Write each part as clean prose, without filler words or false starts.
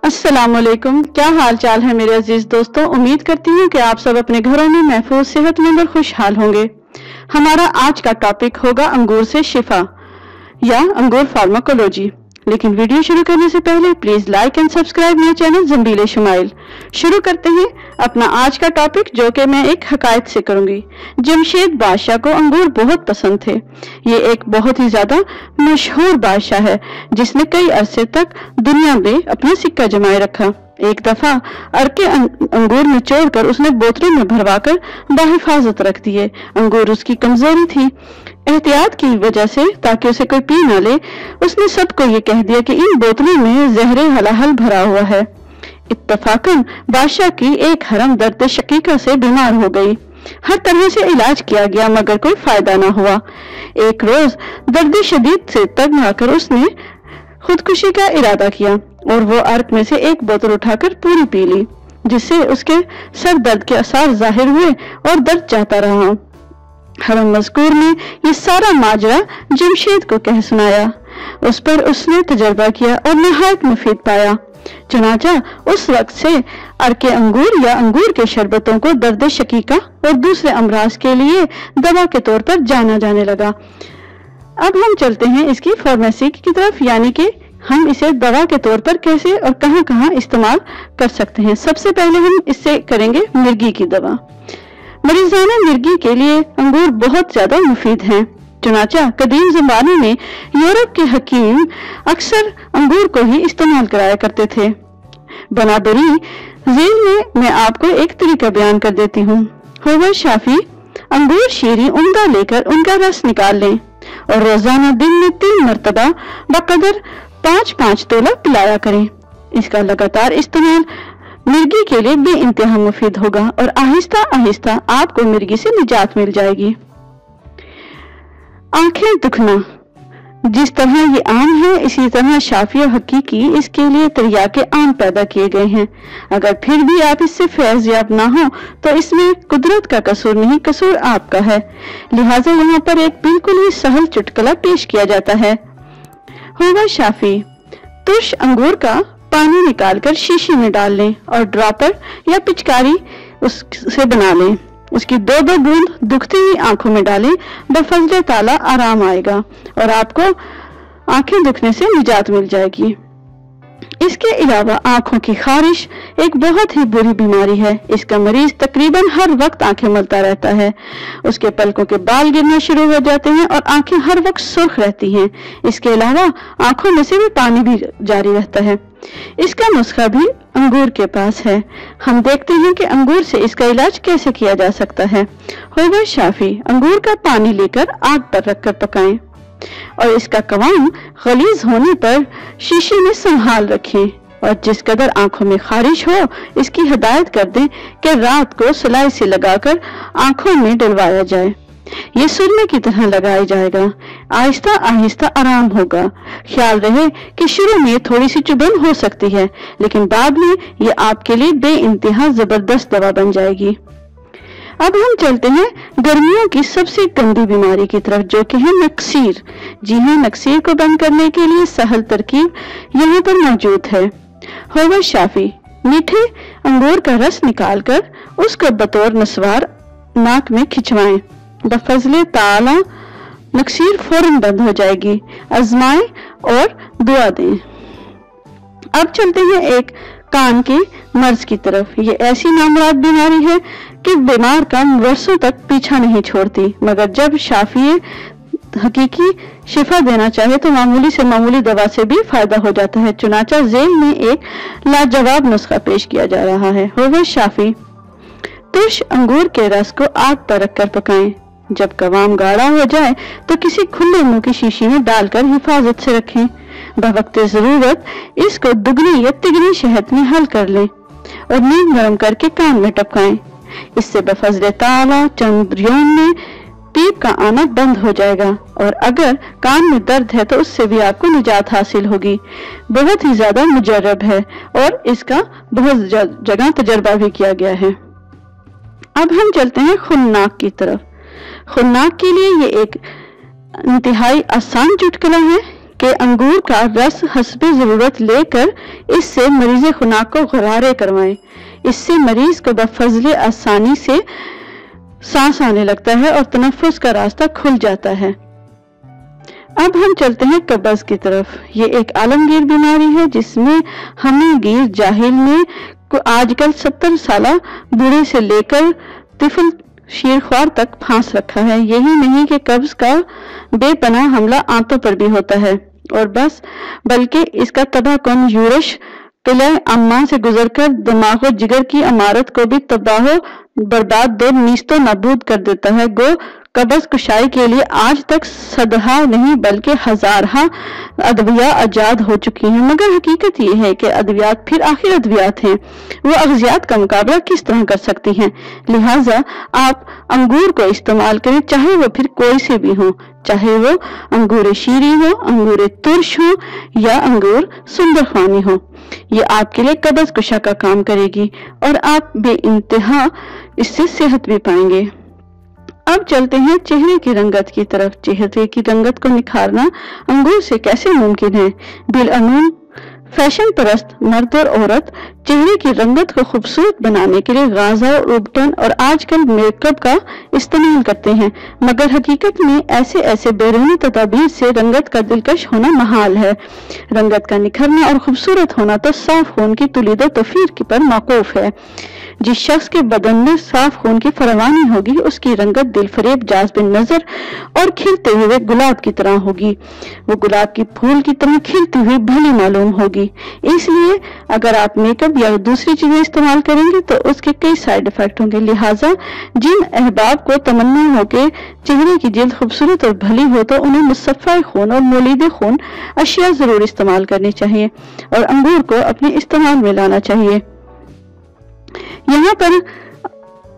अस्सलामुअलैकुम। क्या हाल चाल है मेरे अजीज दोस्तों। उम्मीद करती हूँ कि आप सब अपने घरों में महफूज, सेहतमंद और खुशहाल होंगे। हमारा आज का टॉपिक होगा अंगूर से शिफा या अंगूर फार्माकोलॉजी। लेकिन वीडियो शुरू करने से पहले please like and subscribe my channel Zambeel Shumail. शुरू करते हैं अपना आज का टॉपिक, जो कि मैं एक हकायत से करूंगी। जमशेद बादशाह को अंगूर बहुत पसंद थे। ये एक बहुत ही ज्यादा मशहूर बादशाह है जिसने कई अरसे तक दुनिया में अपना सिक्का जमाए रखा। एक दफा अरके अंगूर निचोड़ कर उसने बोतलों में भरवाकर बाहिफाजत रख दिए। अंगूर उसकी कमजोरी थी। एहतियात की वजह से, ताकि उसे कोई पी न ले, उसने सबको ये कह दिया कि इन बोतलों में जहरे हलाहल भरा हुआ है। इत्तफाकन बादशाह की एक हरम दर्द शकीका से बीमार हो गई। हर तरह से इलाज किया गया मगर कोई फायदा न हुआ। एक रोज दर्द शदीद से तंग आकर उसने खुदकुशी का इरादा किया और वो अर्क में से एक बोतल उठाकर पूरी पी ली, जिससे उसके सर दर्द के असर जाहिर हुए और दर्द जाता रहा। हरम मज़कूर ने ये सारा माजरा जमशेद को कह सुनाया। उस पर उसने तजर्बा किया और नहायत मुफीद पाया। चुनाचा उस वक्त से अरके अंगूर या अंगूर के शरबतों को दर्द शकीका और दूसरे अमराज के लिए दवा के तौर पर जाना जाने लगा। अब हम चलते हैं इसकी फार्मेसी की तरफ, यानी कि हम इसे दवा के तौर पर कैसे और कहां कहां इस्तेमाल कर सकते हैं। सबसे पहले हम इससे करेंगे मिर्गी की दवा। मरीजाना मिर्गी के लिए अंगूर बहुत ज्यादा मुफीद हैं। चुनाचा कदीम ज़माने में यूरोप के हकीम अक्सर अंगूर को ही इस्तेमाल कराया करते थे। बनाबरी झील में मैं आपको एक तरीका बयान कर देती हूँ। हुआ शाफी अंगूर शीरी उम्दा लेकर उनका रस निकाल लें और रोजाना दिन में 3 मरतबा बकदर 5-5 तोला पिलाया करें। इसका लगातार इस्तेमाल मिर्गी के लिए बेइंतहा मुफीद होगा और आहिस्ता आहिस्ता आपको मिर्गी से निजात मिल जाएगी। आंखें दुखना जिस तरह ये आम है, इसी तरह शाफी और हकीकी इसके लिए तरियाके आम पैदा किए गए हैं। अगर फिर भी आप इससे फैज याब ना हो तो इसमें कुदरत का कसूर नहीं, कसूर आपका है। लिहाजा यहाँ पर एक बिल्कुल ही सहल चुटकुला पेश किया जाता है। होगा शाफी तुर्श अंगूर का पानी निकालकर शीशी में डाल लें और ड्रॉपर या पिचकारी उससे बना लें। उसकी 2-2 बूंद दुखती हुई आंखों में डालें। बफजले ताला आराम आएगा और आपको आंखें दुखने से निजात मिल जाएगी। इसके अलावा आंखों की खारिश एक बहुत ही बुरी बीमारी है। इसका मरीज तकरीबन हर वक्त आंखें मलता रहता है। उसके पलकों के बाल गिरना शुरू हो जाते हैं और आंखें हर वक्त सुर्ख रहती हैं। इसके अलावा आंखों में से भी पानी भी जारी रहता है। इसका नुस्खा भी अंगूर के पास है। हम देखते हैं कि अंगूर से इसका इलाज कैसे किया जा सकता है। होगा शाफी अंगूर का पानी लेकर आग पर रखकर पकाएं और इसका कवाम गलीज होने पर शीशे में संभाल रखें और जिस कदर आंखों में खारिश हो इसकी हिदायत कर दें कि रात को सुलाई से लगाकर आंखों में डलवाया जाए। ये सुरमे की तरह लगाया जाएगा। आहिस्ता आहिस्ता आराम होगा। ख्याल रहे कि शुरू में थोड़ी सी चुभन हो सकती है, लेकिन बाद में ये आपके लिए बेइंतहा जबरदस्त दवा बन जाएगी। अब हम चलते हैं गर्मियों की सबसे गंदी बीमारी की तरफ, जो कि है नक्सीर। जी हाँ, नक्सीर को बंद करने के लिए सहल तरकीब यहाँ पर मौजूद है। होगा शाफी मीठे अंगूर का रस निकालकर उसको बतौर नस्वार नाक में खिंचवाएं। बफजले ताला नक्सीर फौरन बंद हो जाएगी। आजमाएं और दुआ दें। अब चलते हैं एक कान के मर्ज की तरफ। ये ऐसी नामुराद बीमारी है कि बीमार का वर्षों तक पीछा नहीं छोड़ती, मगर जब शाफी हकीकी शिफा देना चाहे तो मामूली से मामूली दवा से भी फायदा हो जाता है। चुनाचा जेल में एक लाजवाब नुस्खा पेश किया जा रहा है। होगा शाफी तुर्श अंगूर के रस को आग पर रखकर पकाएं। जब कवाम गाढ़ा हो जाए तो किसी खुले मुंह की शीशी में डालकर हिफाजत से रखें। बवक्त जरूरत इसको दुगनी या तिगनी शहद में हल कर लें और नींद गर्म करके कान में टपकाएं। इससे बफजले ताला चंद यौम में पीप का आना बंद हो जाएगा और अगर कान में दर्द है तो उससे भी आपको निजात हासिल होगी। बहुत ही ज्यादा मुजर्रब है और इसका बहुत जगह तजर्बा भी किया गया है। अब हम चलते हैं खुन्नाक की तरफ। खुन्नाक के लिए ये एक इंतहाई आसान चुटकुला है کہ انگور کا رس حسب ضرورت لے کر اس سے مریض خناق کو غرارے کروائیں۔ اس سے مریض کو بفضل آسانی سے سانس آنے لگتا ہے اور تنفس کا راستہ کھل جاتا ہے۔ اب ہم چلتے ہیں قبض کی طرف۔ یہ ایک عالمگیر بیماری ہے جس میں ہمیں گیر جاہل میں آج کل 70 سالہ بوڑھے سے لے کر طفل شیرخوار تک پھانس رکھا ہے۔ یہی نہیں کہ قبض کا بے پناہ حملہ آنتوں پر بھی ہوتا ہے اور بس، بلکہ اس کا تباہ کن یورش قلعہ اما سے گزر کر دماغ و جگر کی عمارت کو بھی تباہ و برباد دو نیست و نابود کر دیتا ہے۔ گو قبض کشائی کے لیے آج تک صدہا نہیں بلکہ ہزارہا ادویہ ایجاد ہو چکی ہیں، مگر حقیقت یہ ہے کہ ادویات پھر آخر ادویات ہیں، وہ اغذیات کا مقابلہ کس طرح کر سکتی ہیں؟ لہٰذا آپ انگور کو استعمال کریں، چاہے وہ پھر کوئی سے بھی ہوں، چاہے وہ انگور شیریں ہو، انگور ترش ہو یا انگور سندرخوانی ہو۔ یہ آپ کے لیے قبض کشا کا کام کرے گی اور آپ بے انتہا اس سے صحت بھی پائیں گے۔ اب چلتے ہیں چہرے کی رنگت کی طرف۔ چہرے کی رنگت کو نکھارنا انگور سے کیسے ممکن ہے؟ بالعموم فیشن پرست مرد اور عورت چہرے کی رنگت کو خوبصورت بنانے کے لیے غازہ، اوبٹن اور آج کل میک اپ کا استعمال کرتے ہیں، مگر حقیقت میں ایسے بیرونی تدابیر سے رنگت کا دلکش ہونا محال ہے۔ رنگت کا نکھرنا اور خوبصورت ہونا تو صاف خون کی تولید و تفریر پر موقوف ہے۔ جس شخص کے بدن میں صاف خون کی فراوانی ہوگی اس کی رنگت دل فریب، جاذب نظر اور کھلتے ہوئے گلاب کی طرح ہوگی۔ وہ گلاب کی پھول کی طرح کھلتی ہوئی بھلی معلوم ہوگی۔ اس لیے اگر آپ میک اپ یا دوسری چیزیں استعمال کریں گے تو اس کے کئی سائیڈ افیکٹ ہوں گے۔ لہٰذا جن احباب کو تمنا ہو کہ چہرے کی جلد خوبصورت اور بھلی ہو تو انہیں مصفہ خون اور مولد خون اشیاء ضرور استعمال کرنی چاہیے اور انگور کو اپنے استعمال میں لانا چاہیے۔ یہاں پر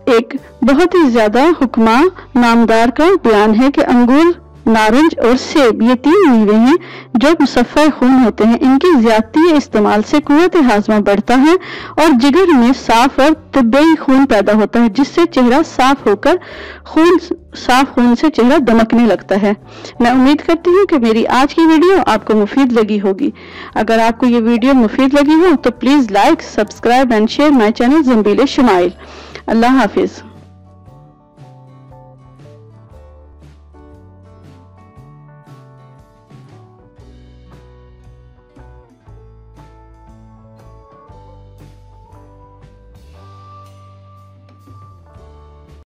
ایک بہت ہی زیادہ حکمہ نامدار کا بیان ہے کہ انگور، نارنج اور سیب یہ 3 میوے ہیں جو مصفہ خون ہوتے ہیں۔ ان کی زیادتی استعمال سے قوت ہاضمہ بڑھتا ہے اور جگر میں صاف اور طبیعی خون پیدا ہوتا ہے جس سے چہرہ صاف ہو کر صاف خون سے چہرہ دمکنے لگتا ہے۔ میں امید کرتی ہوں کہ میری آج کی ویڈیو آپ کو مفید لگی ہوگی۔ اگر آپ کو یہ ویڈیو مفید لگی ہو تو please like, subscribe and share my channel Zambeel Shumail. اللہ حافظ۔